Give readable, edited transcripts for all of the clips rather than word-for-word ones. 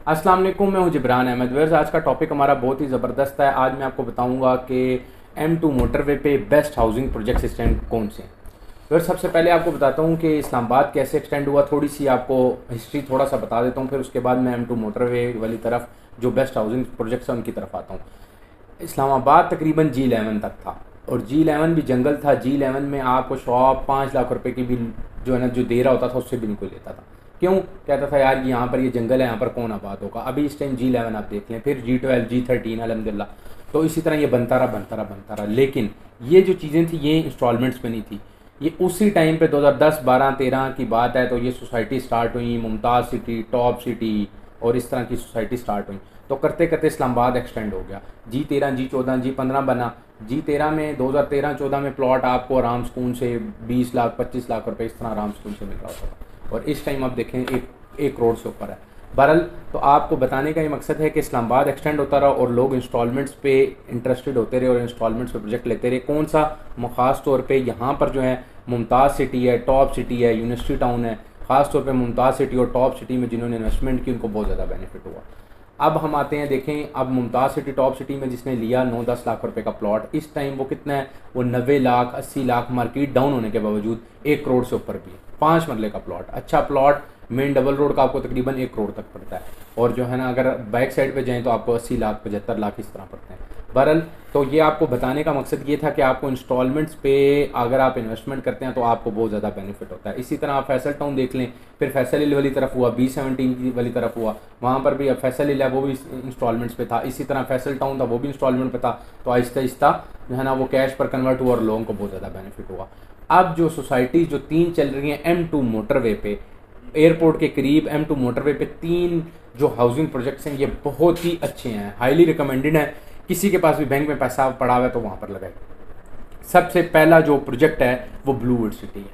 अस्सलाम वालेकुम, मैं हूं जिब्रान अहमद। वर्स आज का टॉपिक हमारा बहुत ही ज़बरदस्त है। आज मैं आपको बताऊंगा कि M2 मोटरवे पे बेस्ट हाउसिंग प्रोजेक्ट एक्सटेंड कौन से हैं। वर्स सबसे पहले आपको बताता हूं कि इस्लामाबाद कैसे एक्सटेंड हुआ, थोड़ी सी आपको हिस्ट्री थोड़ा सा बता देता हूं, फिर उसके बाद मैं M2 मोटरवे वाली तरफ जो बेस्ट हाउसिंग प्रोजेक्ट्स हैं उनकी तरफ आता हूँ। इस्लामाबाद तकरीबन G11 तक था और G11 भी जंगल था। G11 में आपको शॉप 5 लाख रुपए की भी जो है ना जो दे रहा होता था उससे भी नहीं कोई लेता था। क्यों? कहता था यार यहाँ पर ये जंगल है, यहाँ पर कौन आबाद होगा। अभी इस टाइम G11 आप देख लें, फिर G12 G13 अलहमदिल्ला। तो इसी तरह ये बनता रहा। लेकिन ये जो चीज़ें थी ये इंस्टॉलमेंट्स में नहीं थी। ये उसी टाइम पे 2010 12 13 की बात है। तो ये सोसाइटी स्टार्ट हुई, मुमताज़ सिटी, टॉप सिटी और इस तरह की सोसाइटी स्टार्ट हुई। तो करते करते इस्लामाबाद एक्सटेंड हो गया। G13 G14 G15 बना। G13 में 2013-14 में प्लॉट आपको आराम सुकून से 20 लाख 25 लाख रुपए इस तरह आराम सुकून से मिल रहा होता था और इस टाइम आप देखें 1 करोड़ से ऊपर है। बहरहाल तो आपको बताने का ये मकसद है कि इस्लामाबाद एक्सटेंड होता रहा और लोग इंस्टॉलमेंट्स पे इंटरेस्टेड होते रहे और इंस्टॉलमेंट्स पे प्रोजेक्ट लेते रहे। कौन सा? ख़ास तौर पे यहाँ पर जो है मुमताज़ सिटी है, टॉप सिटी है, यूनिवर्सिटी टाउन है। ख़ास तौर पे मुमताज़ सिटी और टॉप सिटी में जिन्होंने इन्वेस्टमेंट की उनको बहुत ज़्यादा बेनिफिट हुआ। अब हम आते हैं, देखें अब मुमताज़ सिटी टॉप सिटी में जिसने लिया 9-10 लाख रुपए का प्लॉट, इस टाइम वो कितना है? वो 90 लाख 80 लाख मार्केट डाउन होने के बावजूद 1 करोड़ से ऊपर भी है। 5 मरले का प्लॉट, अच्छा प्लॉट, मेन डबल रोड का आपको तकरीबन 1 करोड़ तक पड़ता है और जो है ना अगर बैक साइड पे जाएं तो आपको 80 लाख 75 लाख इस तरह पड़ते हैं। बहरहाल तो ये आपको बताने का मकसद ये था कि आपको इंस्टॉलमेंट्स पे अगर आप इन्वेस्टमेंट करते हैं तो आपको बहुत ज़्यादा बेनिफिट होता है। इसी तरह आप फैसल टाउन देख लें, फिर फैसल हिल वाली तरफ हुआ, B17 वाली तरफ हुआ, वहाँ पर भी अब फैसल हिल है वो भी इंस्टॉलमेंट्स पे था। इसी तरह फैसल टाउन था वो भी इंस्टॉलमेंट पे था। तो आहिस्ता आहिस्ता जो है ना वो कैश पर कन्वर्ट हुआ और लोगों को बहुत ज़्यादा बेनिफिट हुआ। अब जो सोसाइटी जो 3 चल रही हैं M2 मोटरवे पे, एयरपोर्ट के करीब M2 मोटरवे पे 3 जो हाउसिंग प्रोजेक्ट्स हैं ये बहुत ही अच्छे हैं, हाईली रिकमेंडेड है। किसी के पास भी बैंक में पैसा पड़ा हुआ है तो वहाँ पर लगाए। सबसे पहला जो प्रोजेक्ट है वो ब्लू वर्ल्ड सिटी है,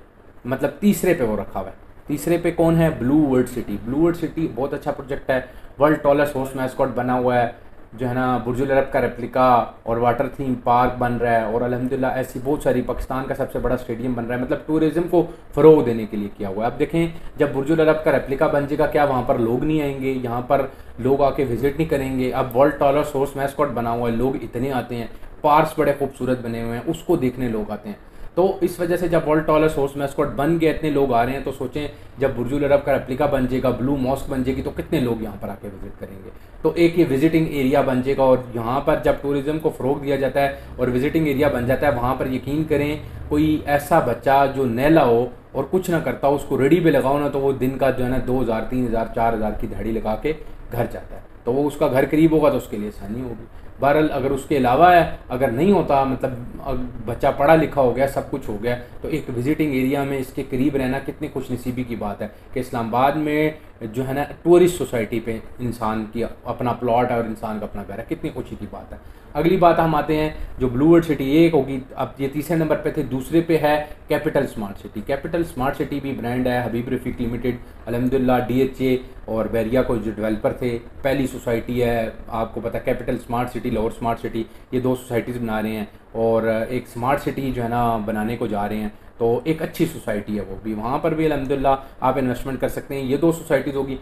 मतलब तीसरे पे वो रखा हुआ है। तीसरे पे कौन है? Blue world city. Blue world city बहुत अच्छा प्रोजेक्ट है। वर्ल्ड टॉलेस्ट हॉर्स मैस्कॉट बना हुआ है, जो है ना बुर्जुल अरब का रेप्लिका और वाटर थीम पार्क बन रहा है और अल्हम्दुलिल्लाह ऐसी बहुत सारी, पाकिस्तान का सबसे बड़ा स्टेडियम बन रहा है। मतलब टूरिज्म को फ़रोग देने के लिए किया हुआ है। अब देखें जब बुर्जुल अरब का रेप्लिका बन जाएगा क्या वहाँ पर लोग नहीं आएंगे? यहाँ पर लोग आके विजिट नहीं करेंगे? अब वर्ल्ड टॉलेस्ट हॉर्स मैस्कॉट बना हुआ है, लोग इतने आते हैं, पार्क्स बड़े खूबसूरत बने हुए हैं, उसको देखने लोग आते हैं। तो इस वजह से जब वर्ल्ड टॉलेस्ट हॉर्स मैस्कॉट बन गया, इतने लोग आ रहे हैं, तो सोचें जब बुर्जुल अरब का रेप्लिका बन जाएगा, ब्लू मॉस्क बन जाएगी, तो कितने लोग यहाँ पर आके विजिट करेंगे। तो एक ये विजिटिंग एरिया बन जाएगा और यहाँ पर जब टूरिज्म को फ़रोग दिया जाता है और विजिटिंग एरिया बन जाता है, वहाँ पर यकीन करें कोई ऐसा बच्चा जो नैला हो और कुछ ना करता हो उसको रेडी पे लगाओ ना, तो वो दिन का जो है ना 2000 3000 4000 की दिहाड़ी लगा के घर जाता है। तो वो उसका घर करीब होगा तो उसके लिए आसानी होगी। बहरहाल अगर उसके अलावा है, अगर नहीं होता, मतलब बच्चा पढ़ा लिखा हो गया, सब कुछ हो गया, तो एक विजिटिंग एरिया में इसके करीब रहना कितनी खुशनसीबी की बात है कि इस्लामाबाद में जो है ना टूरिस्ट सोसाइटी पे इंसान की अपना प्लॉट है और इंसान का अपना घर है, कितनी खुशी की बात है। अगली बात हम आते हैं जो ब्लू वर्ल्ड सिटी एक होगी, अब ये तीसरे नंबर पे थे। दूसरे पे है capital smart city. Capital smart city भी ब्रांड है, हबीब रफ़ीक लिमिटेड, अल्हम्दुलिल्लाह DHA और बैरिया को जो डेवलपर थे, पहली सोसाइटी है। आपको पता है capital smart city, Lahore smart city, ये 2 सोसाइटीज़ बना रहे हैं और एक स्मार्ट सिटी जो है ना बनाने को जा रहे हैं। तो एक अच्छी सोसाइटी है वो भी, वहाँ पर भी अल्हम्दुलिल्लाह आप इन्वेस्टमेंट कर सकते हैं। ये 2 सोसाइटीज़ होगी।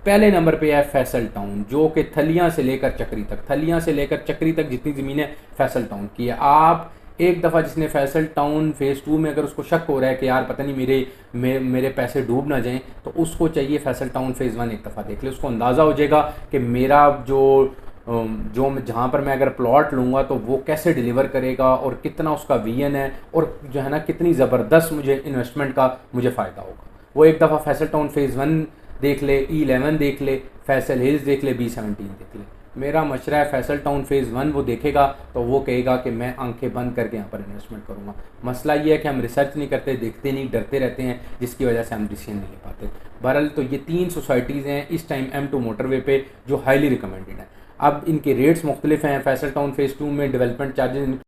पहले नंबर पे है फैसल टाउन, जो कि थलियाँ से लेकर चक्री तक, थलियाँ से लेकर चक्री तक जितनी ज़मीनें फैसल टाउन की है। आप एक दफ़ा जिसने फैसल टाउन फेज़ 2 में अगर उसको शक हो रहा है कि यार पता नहीं मेरे पैसे डूब ना जाएं, तो उसको चाहिए फैसल टाउन फेज़ 1 एक दफ़ा देख ले, उसको अंदाज़ा हो जाएगा कि मेरा जो जहाँ पर मैं अगर प्लॉट लूँगा तो वो कैसे डिलीवर करेगा और कितना उसका विजन है और जो है ना कितनी ज़बरदस्त मुझे इन्वेस्टमेंट का मुझे फ़ायदा होगा। वो एक दफ़ा फैसल टाउन फेज़ 1 देख ले, E11 देख ले, फैसल हिल्स देख ले, B17 देख ले। मेरा मशरा है फैसल टाउन फेज़ 1 वो देखेगा तो वो कहेगा कि मैं आंखें बंद करके यहाँ पर इन्वेस्टमेंट करूँगा। मसला ये है कि हम रिसर्च नहीं करते, देखते नहीं, डरते रहते हैं, जिसकी वजह से हम डिसीजन नहीं ले पाते। बहरहाल तो ये 3 सोसाइटीज़ हैं इस टाइम M2 मोटरवे पे जो हाईली रिकमेंडेड हैं। अब इनके रेट्स मुख्तलिफ हैं। फैसल टाउन फेज़ 2 में डेवलपमेंट चार्जेस